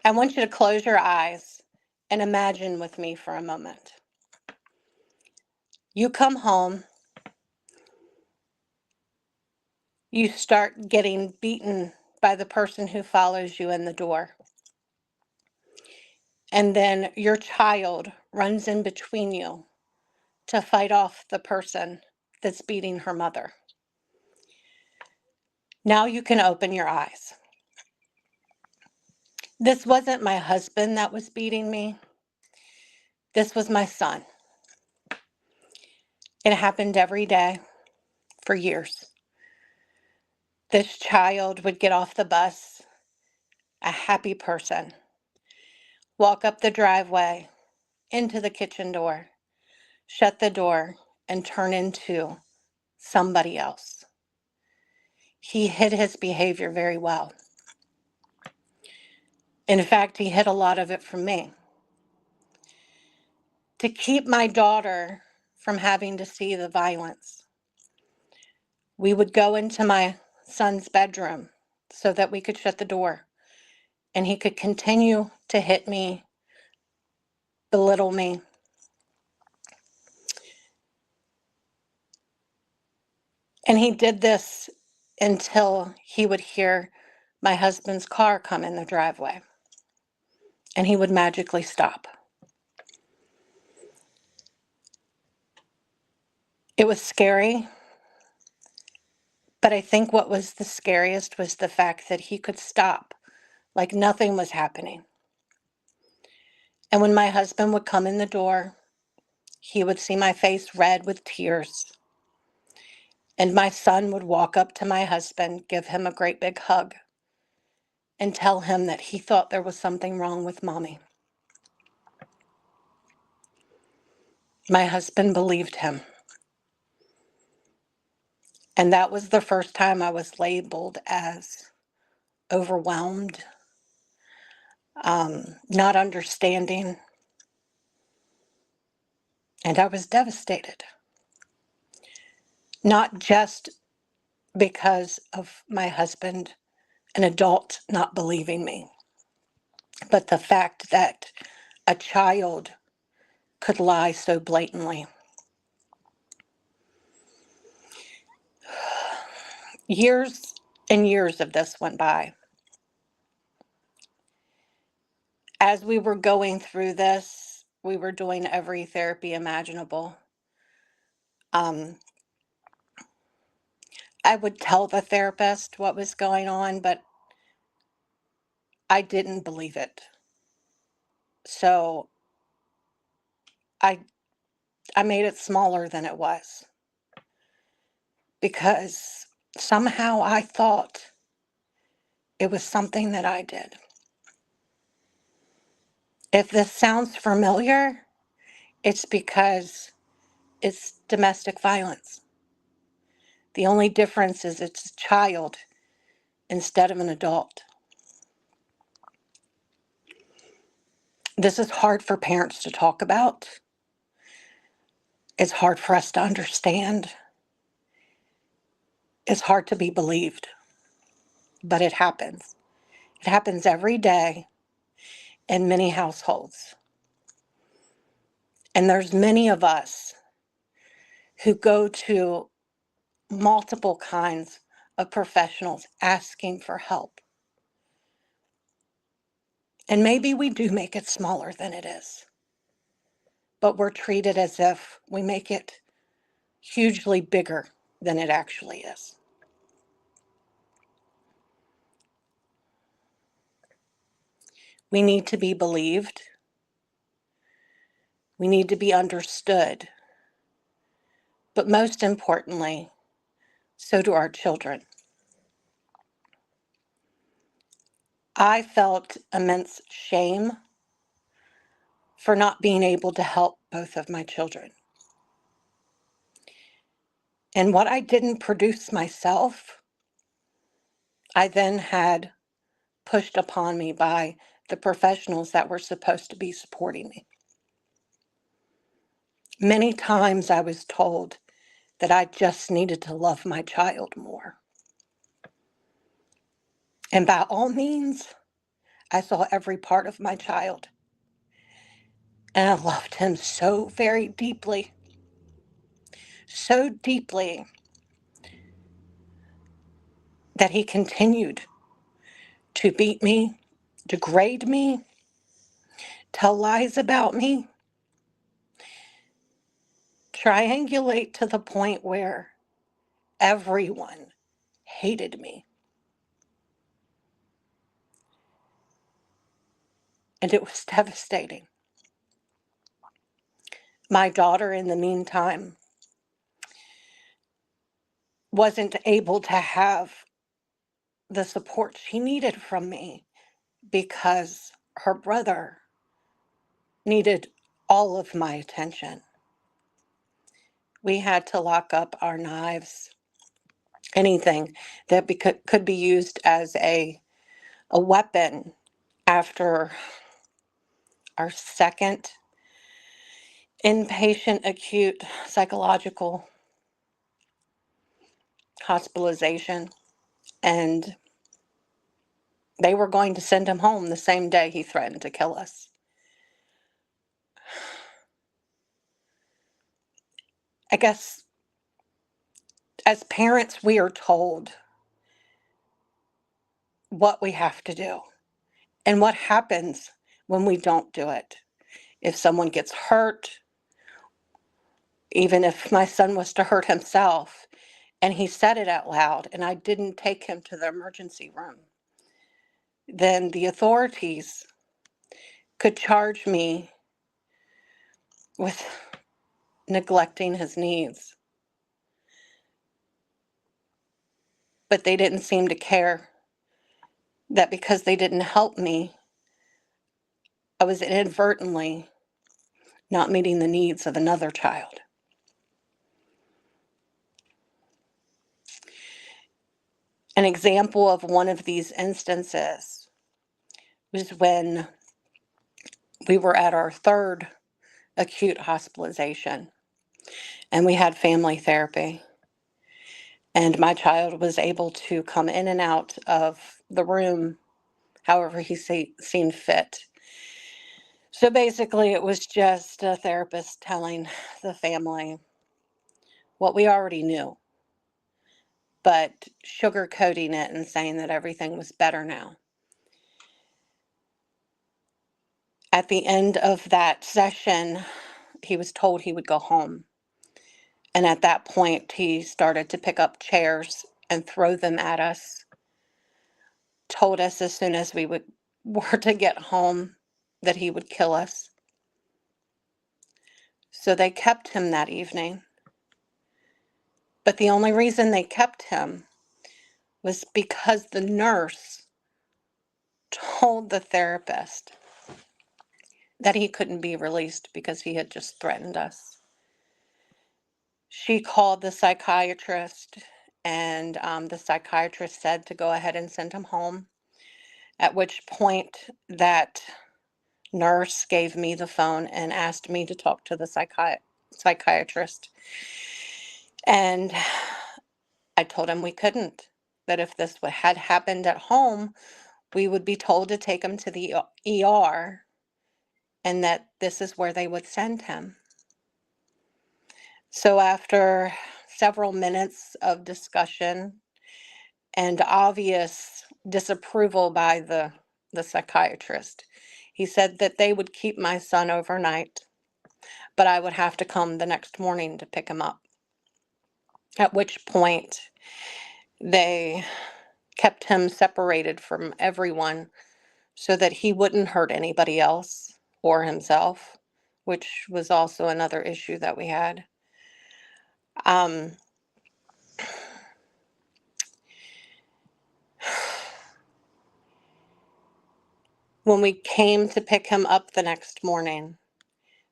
I want you to close your eyes and imagine with me for a moment. You come home, you start getting beaten by the person who follows you in the door. And then your child runs in between you to fight off the person that's beating her mother. Now you can open your eyes. This wasn't my husband that was beating me. This was my son. It happened every day for years. This child would get off the bus, a happy person, walk up the driveway, into the kitchen door, shut the door, and turn into somebody else. He hid his behavior very well. In fact, he hid a lot of it from me. To keep my daughter from having to see the violence, we would go into my son's bedroom so that we could shut the door and he could continue to hit me, belittle me. And he did this until he would hear my husband's car come in the driveway and he would magically stop. It was scary, but I think what was the scariest was the fact that he could stop like nothing was happening. And when my husband would come in the door, he would see my face red with tears. And my son would walk up to my husband, give him a great big hug, and tell him that he thought there was something wrong with mommy. My husband believed him. And that was the first time I was labeled as overwhelmed, not understanding, and I was devastated. Not just because of my husband, an adult, not believing me, but the fact that a child could lie so blatantly. Years and years of this went by. As we were going through this, we were doing every therapy imaginable. I would tell the therapist what was going on, but I didn't believe it. So I made it smaller than it was because somehow I thought it was something that I did. If this sounds familiar, it's because it's domestic violence. The only difference is it's a child instead of an adult. This is hard for parents to talk about. It's hard for us to understand. It's hard to be believed, but it happens. It happens every day in many households. And there's many of us who go to multiple kinds of professionals asking for help. And maybe we do make it smaller than it is, but we're treated as if we make it hugely bigger than it actually is. We need to be believed. We need to be understood. But most importantly, so do our children. I felt immense shame for not being able to help both of my children. And what I didn't produce myself, I then had pushed upon me by the professionals that were supposed to be supporting me. Many times I was told that I just needed to love my child more. And by all means, I saw every part of my child. And I loved him so very deeply, so deeply, that he continued to beat me, degrade me, tell lies about me, triangulate to the point where everyone hated me. And it was devastating. My daughter, in the meantime, wasn't able to have the support she needed from me because her brother needed all of my attention. We had to lock up our knives, anything that could be used as a weapon after our second inpatient acute psychological hospitalization. And they were going to send him home the same day he threatened to kill us. I guess as parents, we are told what we have to do and what happens when we don't do it. If someone gets hurt, even if my son was to hurt himself, and he said it out loud, and I didn't take him to the emergency room, then the authorities could charge me with neglecting his needs. But they didn't seem to care that because they didn't help me, I was inadvertently not meeting the needs of another child. An example of one of these instances was when we were at our third acute hospitalization and we had family therapy. And my child was able to come in and out of the room however he seen fit. So basically, it was just a therapist telling the family what we already knew, but sugarcoating it and saying that everything was better now. At the end of that session, he was told he would go home. And at that point, he started to pick up chairs and throw them at us. Told us as soon as were to get home that he would kill us. So they kept him that evening. But the only reason they kept him was because the nurse told the therapist that he couldn't be released because he had just threatened us. She called the psychiatrist, and the psychiatrist said to go ahead and send him home, at which point that nurse gave me the phone and asked me to talk to the psychiatrist. And I told him we couldn't, that if this had happened at home, we would be told to take him to the ER and that this is where they would send him. So after several minutes of discussion and obvious disapproval by the psychiatrist, he said that they would keep my son overnight, but I would have to come the next morning to pick him up. At which point they kept him separated from everyone so that he wouldn't hurt anybody else or himself, which was also another issue that we had. Um, when we came to pick him up the next morning,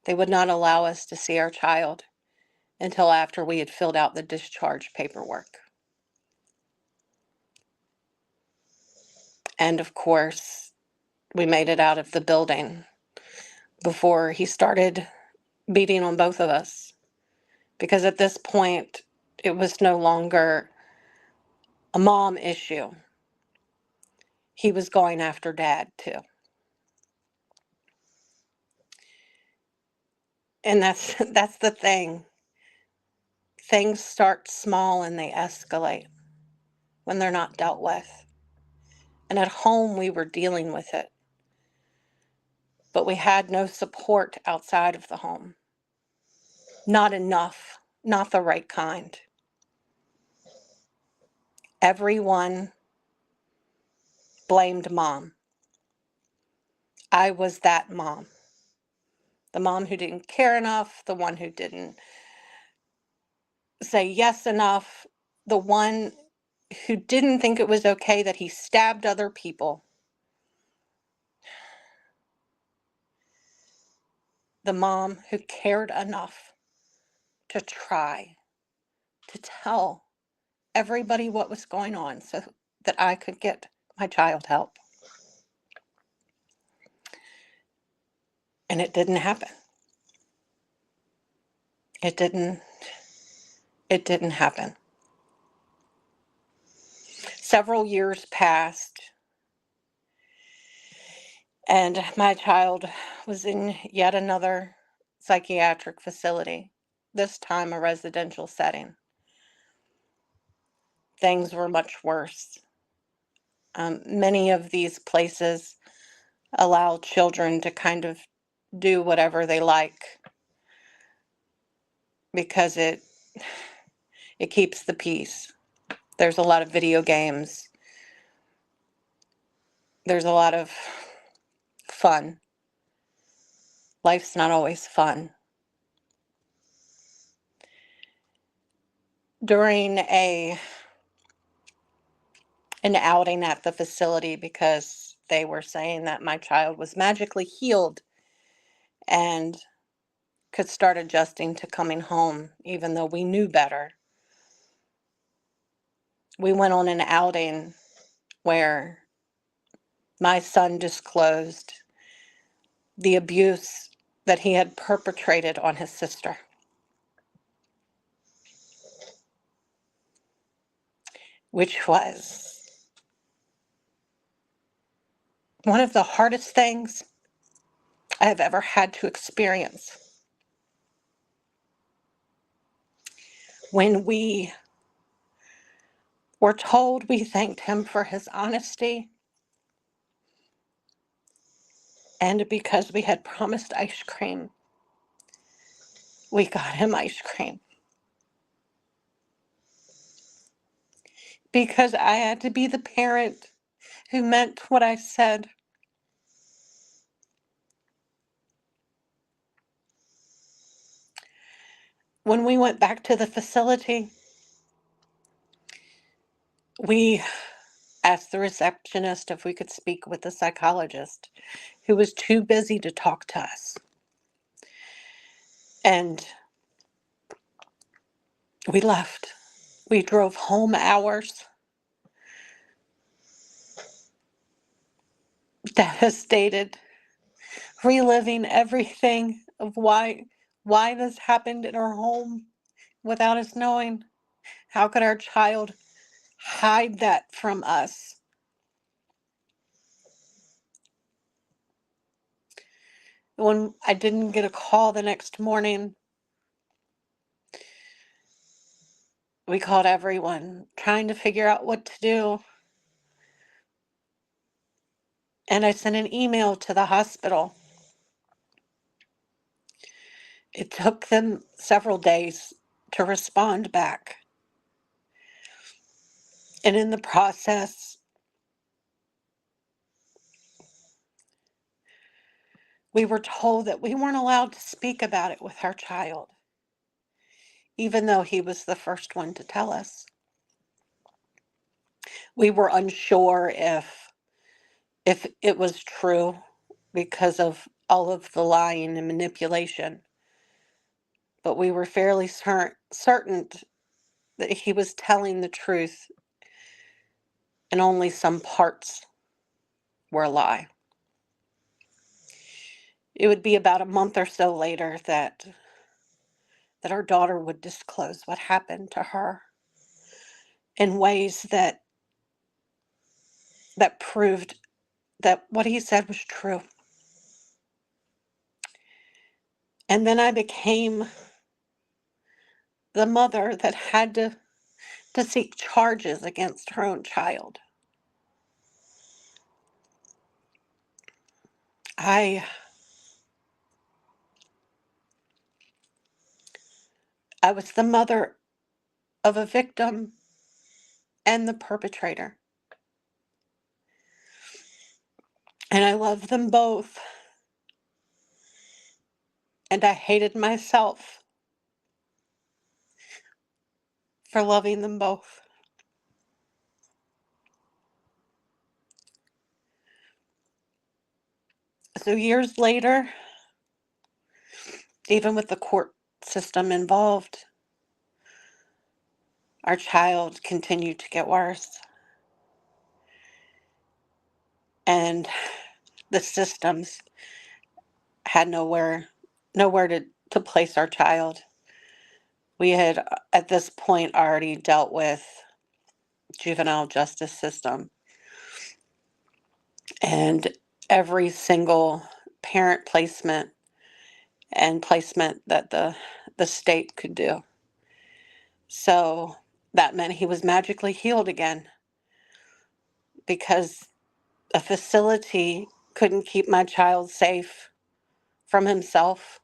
they would not allow us to see our child until after we had filled out the discharge paperwork. And of course, we made it out of the building before he started beating on both of us. Because at this point, it was no longer a mom issue. He was going after Dad, too. And that's the thing. Things start small and they escalate when they're not dealt with. And at home, we were dealing with it, but we had no support outside of the home. Not enough, not the right kind. Everyone blamed mom. I was that mom. The mom who didn't care enough, the one who didn't say yes enough, the one who didn't think it was okay that he stabbed other people, the mom who cared enough to try to tell everybody what was going on so that I could get my child help. And it didn't happen. It didn't happen. Several years passed, and my child was in yet another psychiatric facility, this time a residential setting. Things were much worse. Many of these places allow children to kind of do whatever they like because it keeps the peace. There's a lot of video games. There's a lot of fun. Life's not always fun. During an outing at the facility, because they were saying that my child was magically healed and could start adjusting to coming home, even though we knew better. We went on an outing where my son disclosed the abuse that he had perpetrated on his sister. Which was one of the hardest things I have ever had to experience. When we were told, we thanked him for his honesty, and because we had promised ice cream, we got him ice cream. Because I had to be the parent who meant what I said. When we went back to the facility, we asked the receptionist if we could speak with the psychologist, who was too busy to talk to us. And we left. We drove home hours, devastated, reliving everything of why this happened in our home without us knowing. How could our child hide that from us? When I didn't get a call the next morning, we called everyone, trying to figure out what to do. And I sent an email to the hospital. It took them several days to respond back. And in the process, we were told that we weren't allowed to speak about it with our child, even though he was the first one to tell us. We were unsure if it was true because of all of the lying and manipulation, but we were fairly certain that he was telling the truth and only some parts were a lie. It would be about a month or so later that our daughter would disclose what happened to her in ways that proved that what he said was true. And then I became the mother that had to seek charges against her own child. I was the mother of a victim and the perpetrator. And I love them both. And I hated myself for loving them both. So years later, even with the court system involved, our child continued to get worse. And the systems had nowhere to place our child. We had, at this point, already dealt with juvenile justice system. And every single parent placement and placement that the state could do. So that meant he was magically healed again, because a facility couldn't keep my child safe from himself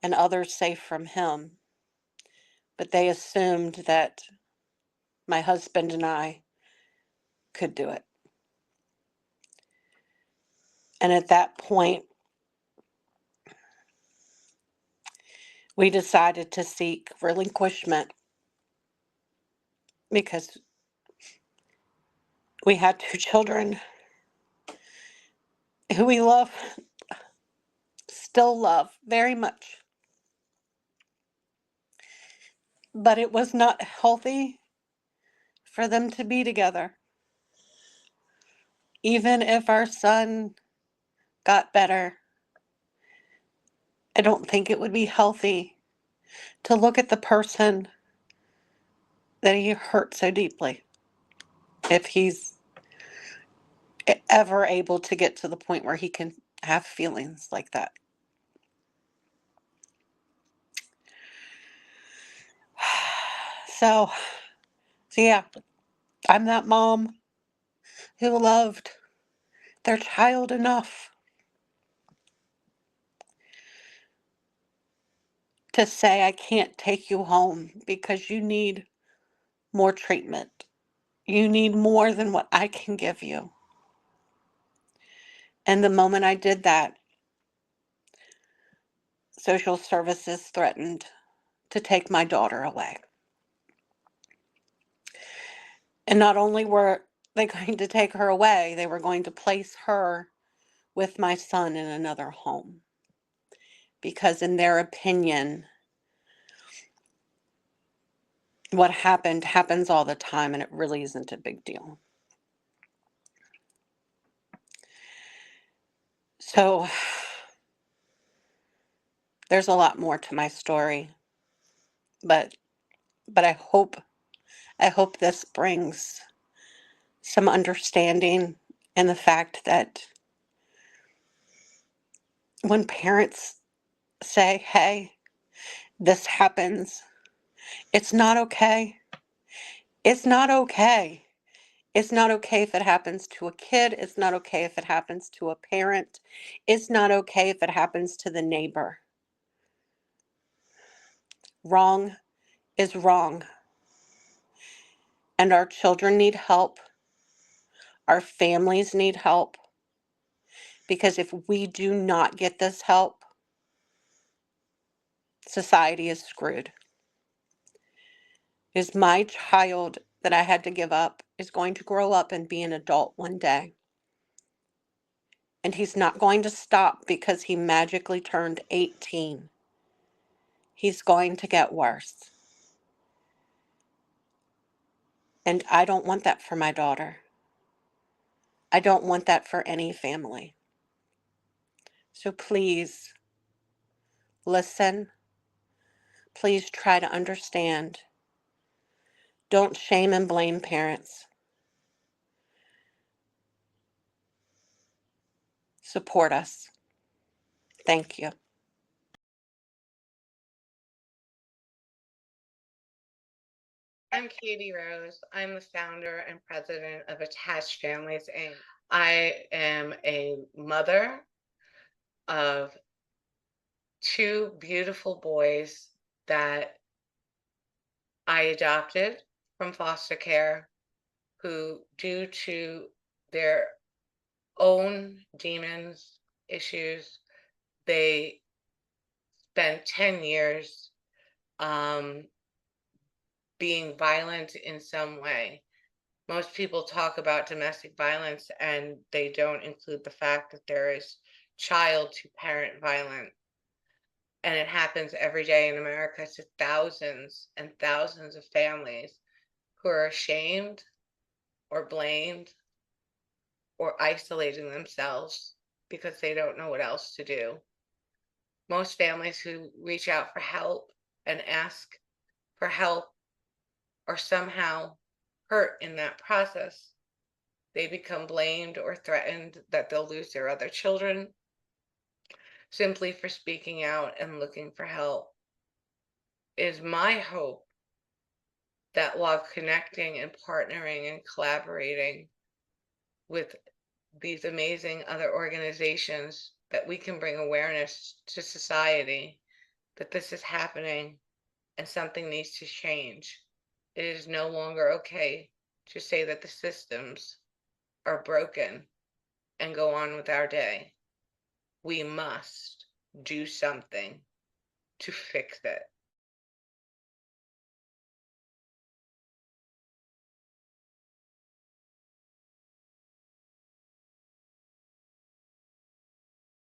and others safe from him. But they assumed that my husband and I could do it. And at that point, we decided to seek relinquishment because we had two children who we love, still love very much. But it was not healthy for them to be together. Even if our son got better, I don't think it would be healthy to look at the person that he hurt so deeply, if he's ever able to get to the point where he can have feelings like that. So yeah, I'm that mom who loved their child enough to say, I can't take you home because you need more treatment. You need more than what I can give you. And the moment I did that, social services threatened to take my daughter away. And not only were they going to take her away, they were going to place her with my son in another home. Because in their opinion, what happened happens all the time, and it really isn't a big deal. So there's a lot more to my story, but I hope this brings some understanding in the fact that when parents say, hey, this happens, it's not okay. It's not okay. It's not okay if it happens to a kid. It's not okay if it happens to a parent. It's not okay if it happens to the neighbor. Wrong is wrong. And our children need help. Our families need help. Because if we do not get this help, society is screwed. Because my child that I had to give up is going to grow up and be an adult one day. And he's not going to stop because he magically turned 18. He's going to get worse. And I don't want that for my daughter. I don't want that for any family. So please listen. Please try to understand. Don't shame and blame parents. Support us. Thank you. I'm Katie Rose. I'm the founder and president of Attached Families Inc. I am a mother of two beautiful boys that I adopted from foster care who, due to their own demons, issues, they spent 10 years um, being violent in some way. Most people talk about domestic violence and they don't include the fact that there is child to parent violence. And it happens every day in America to thousands and thousands of families who are ashamed or blamed or isolating themselves because they don't know what else to do. Most families who reach out for help and ask for help are somehow hurt in that process. They become blamed or threatened that they'll lose their other children simply for speaking out and looking for help. It is my hope that while connecting and partnering and collaborating with these amazing other organizations, that we can bring awareness to society that this is happening and something needs to change. It is no longer okay to say that the systems are broken and go on with our day. We must do something to fix it.